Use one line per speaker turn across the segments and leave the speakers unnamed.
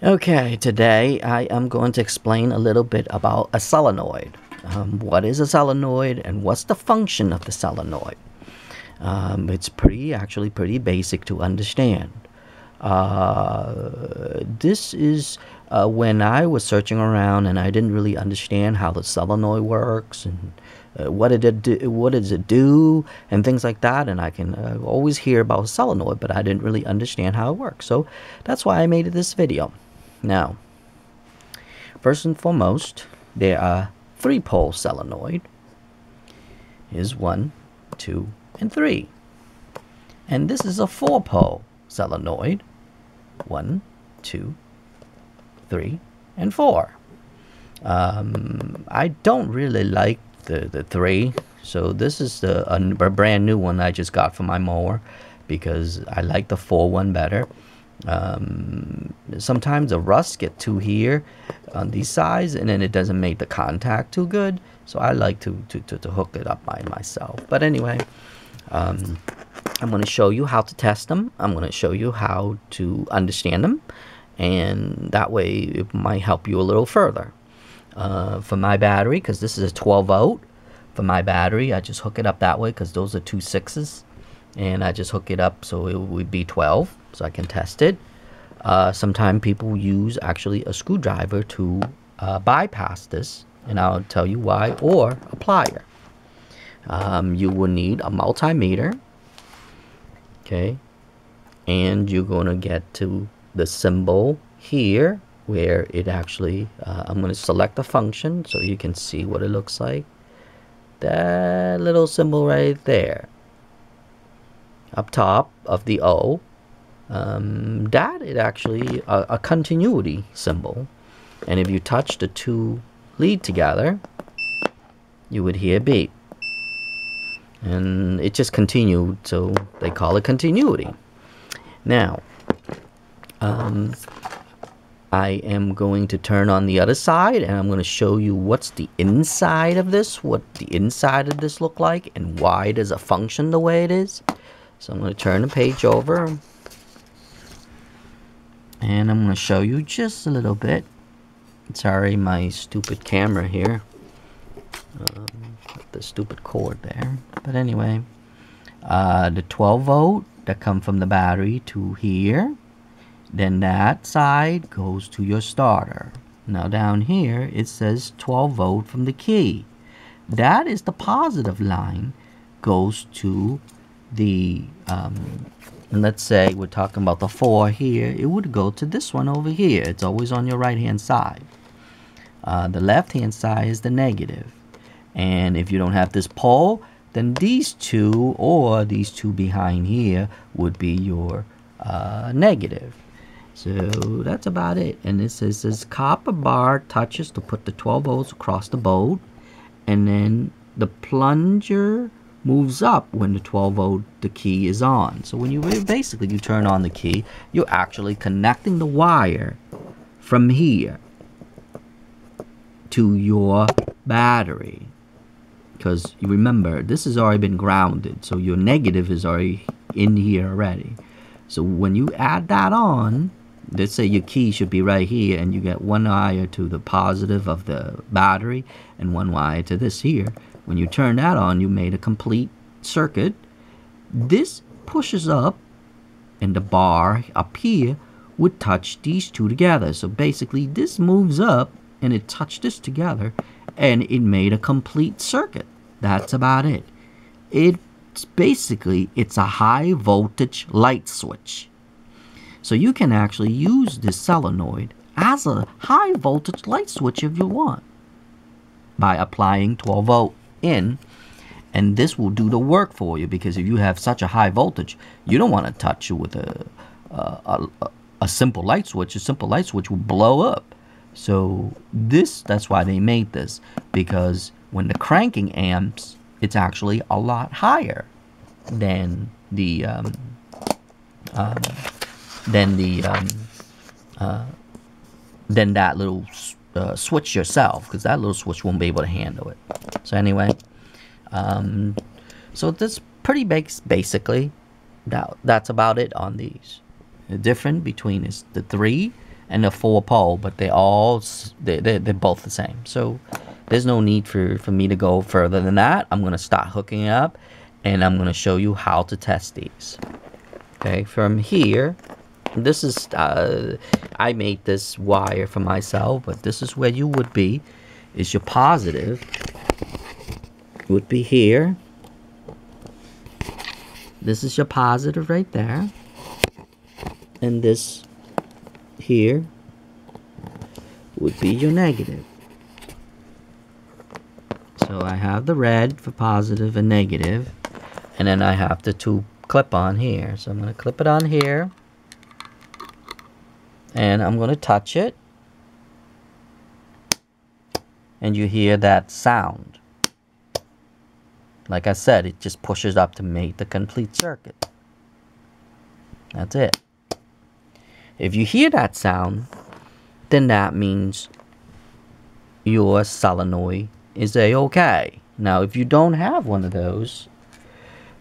Okay, today I am going to explain a little bit about a solenoid. What is a solenoid and what's the function of the solenoid? It's actually pretty basic to understand. This is when I was searching around and I didn't really understand how the solenoid works and what does it do and things like that. And I can always hear about solenoid, but I didn't really understand how it works. So that's why I made this video. Now, first and foremost, there are 3-pole solenoid. Here's 1, 2, and 3. And this is a 4-pole solenoid. 1, 2, 3, and 4. I don't really like the 3, so this is a brand new one I just got for my mower because I like the 4 one better. Sometimes the rust get too here on these sides and then it doesn't make the contact too good, so I like to hook it up by myself. But anyway, I'm going to show you how to test them. I'm going to show you how to understand them, and that way it might help you a little further. For my battery, because this is a 12 volt, for my battery I just hook it up that way because those are 2 6s, and I just hook it up so it would be 12 so I can test it. Sometimes people use actually a screwdriver to bypass this, and I'll tell you why, or a plier. You will need a multimeter, okay, and you're going to get to the symbol here where it actually I'm going to select the function so you can see what it looks like. That little symbol right there up top of the O, that is actually a continuity symbol, and if you touch the 2 lead together you would hear a beep, and it just continued, so they call it continuity. Now I am going to turn on the other side, and I'm going to show you what's the inside of this, what the inside of this look like, and why does it function the way it is. So I'm going to turn the page over, and I'm going to show you just a little bit. Sorry, my stupid camera here. The stupid cord there. But anyway, the 12 volt that come from the battery to here. Then that side goes to your starter. Now down here it says 12 volt from the key. That is the positive line, goes to the and let's say we're talking about the 4 here, it would go to this one over here. It's always on your right hand side. The left hand side is the negative, and if you don't have this pole, then these 2 or these 2 behind here would be your negative. So that's about it. And it says this copper bar touches to put the 12 volts across the bolt, and then the plunger moves up when the 12 volt the key is on. So when you basically you turn on the key, you're actually connecting the wire from here to your battery, because you remember this has already been grounded, so your negative is already in here already. So when you add that on, let's say your key should be right here, and you get 1 wire to the positive of the battery and 1 wire to this here. When you turn that on, you made a complete circuit. This pushes up, and the bar up here would touch these 2 together. So basically this moves up and it touched this together, and it made a complete circuit. That's about it. It's basically, it's a high voltage light switch. So you can actually use this solenoid as a high voltage light switch if you want, by applying 12 volt in, and this will do the work for you, because if you have such a high voltage, you don't want to touch it with a simple light switch. A simple light switch will blow up. So that's why they made this, because when the cranking amps, it's actually a lot higher than the than that little switch yourself, because that little switch won't be able to handle it. So anyway, so this pretty basically that's about it on these. The difference between is the 3 and a 4-pole, but they're both the same. So there's no need for me to go further than that. I'm going to start hooking it up, and I'm going to show you how to test these. Okay, from here, this is, I made this wire for myself, but this is where you would be, is your positive would be here. This is your positive right there. And this here would be your negative. So I have the red for positive and negative, and then I have the 2 clip on here. So I'm going to clip it on here, and I'm going to touch it, and you hear that sound. Like I said, it just pushes up to make the complete circuit. That's it. If you hear that sound, then that means your solenoid is a-okay. Now, if you don't have one of those,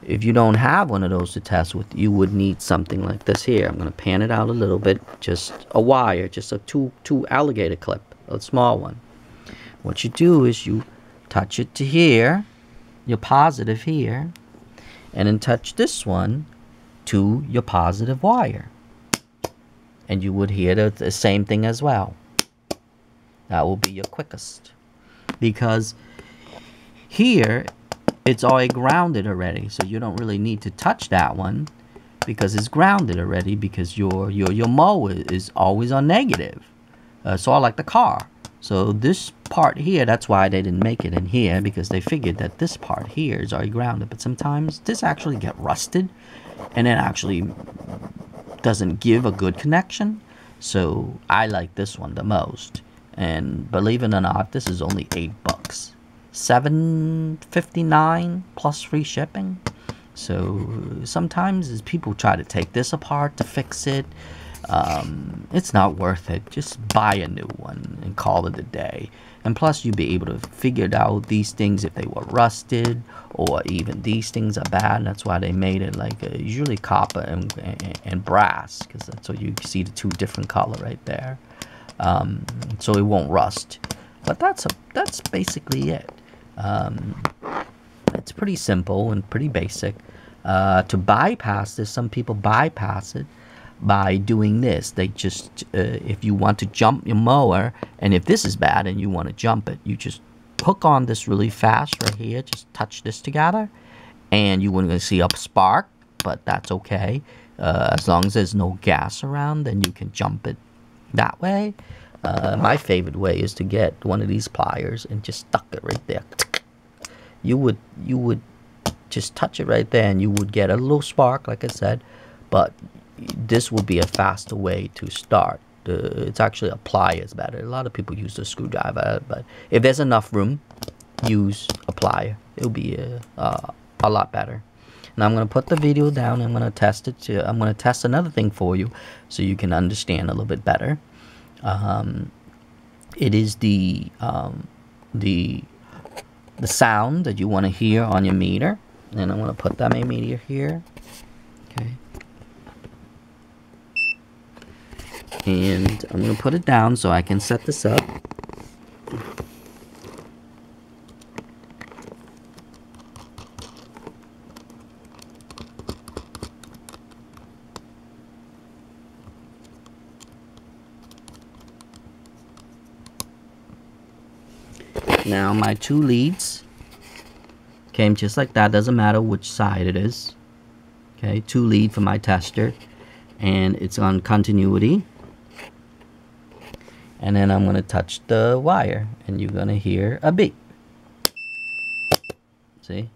to test with, you would need something like this here. I'm going to pan it out a little bit. Just a wire, just a two alligator clip, a small one. What you do is you touch it to here, your positive here, and then touch this one to your positive wire. And you would hear the same thing as well. That will be your quickest. Because here, it's already grounded already. So you don't really need to touch that one, because it's grounded already, because your mower is always on negative. So like the car. So this part here, that's why they didn't make it in here, because they figured that this part here is already grounded. But sometimes this actually get rusted, and it actually doesn't give a good connection. So I like this one the most. And believe it or not, this is only $8. $7.59 plus free shipping. So sometimes as people try to take this apart to fix it, it's not worth it. Just buy a new one and call it a day. And plus you'll be able to figure out these things if they were rusted, or even these things are bad. That's why they made it like usually copper and brass, because that's so you see the 2 different color right there. So it won't rust. But that's basically it. It's pretty simple and pretty basic. To bypass this, some people bypass it by doing this. They just, if you want to jump your mower, and if this is bad and you want to jump it, you just hook on this really fast right here. Just touch this together, and you wouldn't see a spark, but that's okay. As long as there's no gas around, then you can jump it that way. My favorite way is to get one of these pliers and just stuck it right there. You would just touch it right there, and you would get a little spark, like I said, but this would be a faster way to start. It's actually a plier is better. A lot of people use the screwdriver, but if there's enough room, use a plier. It'll be a lot better. Now I'm going to put the video down. I'm going to test it. I'm going to test another thing for you, so you can understand a little bit better. It is the sound that you want to hear on your meter, and I'm going to put that meter here. Okay. And I'm going to put it down so I can set this up. Now my 2 leads came just like that. Doesn't matter which side it is. Okay, 2 lead for my tester, and it's on continuity. And then I'm going to touch the wire, and you're going to hear a beep. See?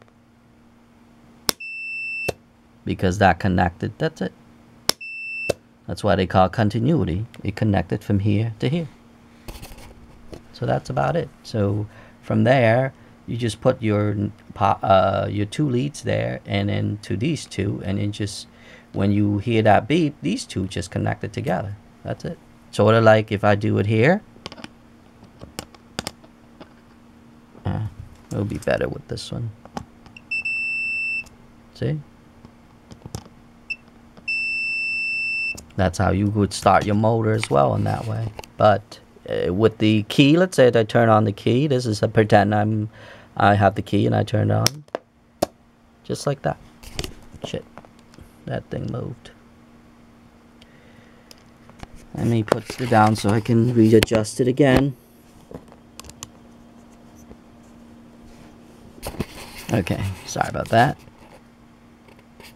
Because that connected, that's it. That's why they call it it connected from here to here. So that's about it. So from there, you just put your 2 leads there, and then to these 2, and then just when you hear that beep, these 2 just connected together. That's it. Sort of like if I do it here. It'll be better with this one. See? That's how you would start your motor as well in that way. But with the key, let's say I turn on the key. This is a pretend I have the key and I turn it on. Just like that. Shit. That thing moved. Let me put it down so I can readjust it again. Okay, sorry about that.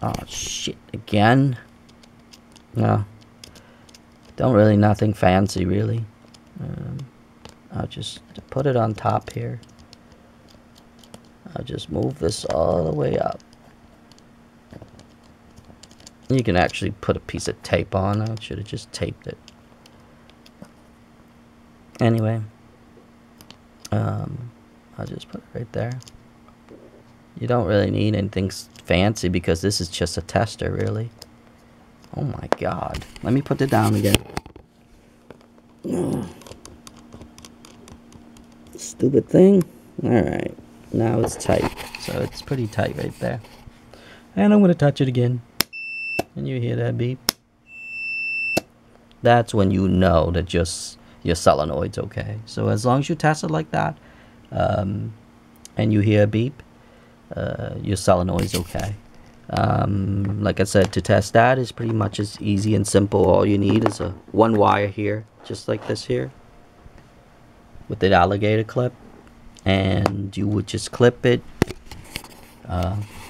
Oh shit, again. No. Don't really, nothing fancy really. I'll just put it on top here. I'll just move this all the way up. You can actually put a piece of tape on. I should have just taped it. Anyway. I'll just put it right there. You don't really need anything fancy because this is just a tester, really. Oh my god. Let me put it down again. Stupid thing. Alright. Now it's tight. So it's pretty tight right there. And I'm going to touch it again. And you hear that beep. That's when you know that just your solenoid's okay. So as long as you test it like that, and you hear a beep, your solenoid's okay. Like I said, to test that is pretty much as easy and simple. All you need is a one wire here, just like this here, with the alligator clip, and you would just clip it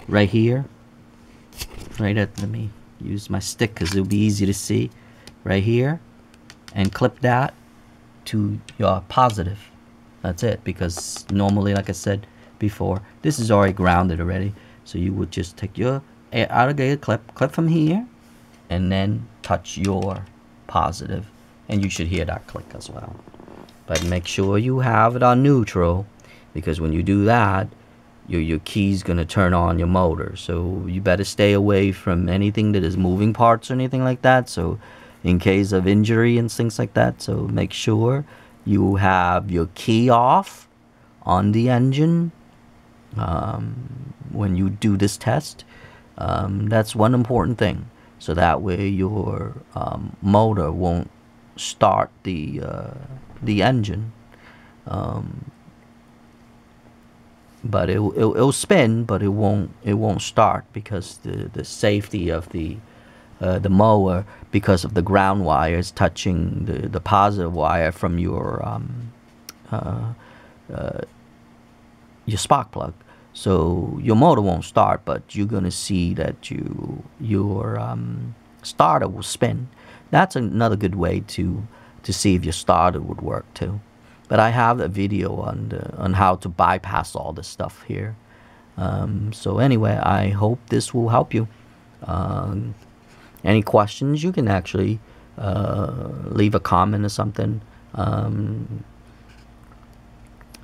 right here, right at, let me use my stick because it'll be easy to see, right here, and clip that to your positive. That's it, because normally, like I said before, this is already grounded already. So you would just take your alligator clip from here, and then touch your positive, and you should hear that click as well. But make sure you have it on neutral, because when you do that, your key's gonna turn on your motor. So you better stay away from anything that is moving parts or anything like that. So in case of injury and things like that, so make sure you have your key off on the engine when you do this test. That's one important thing, so that way your motor won't start the engine, but it'll spin, but it won't start, because the safety of the mower, because of the ground wires touching the positive wire from your spark plug. So your motor won't start, but you're gonna see that your starter will spin. That's another good way to see if your starter would work too. But I have a video on how to bypass all this stuff here. So anyway, I hope this will help you. Any questions, you can actually leave a comment or something.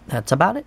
That's about it.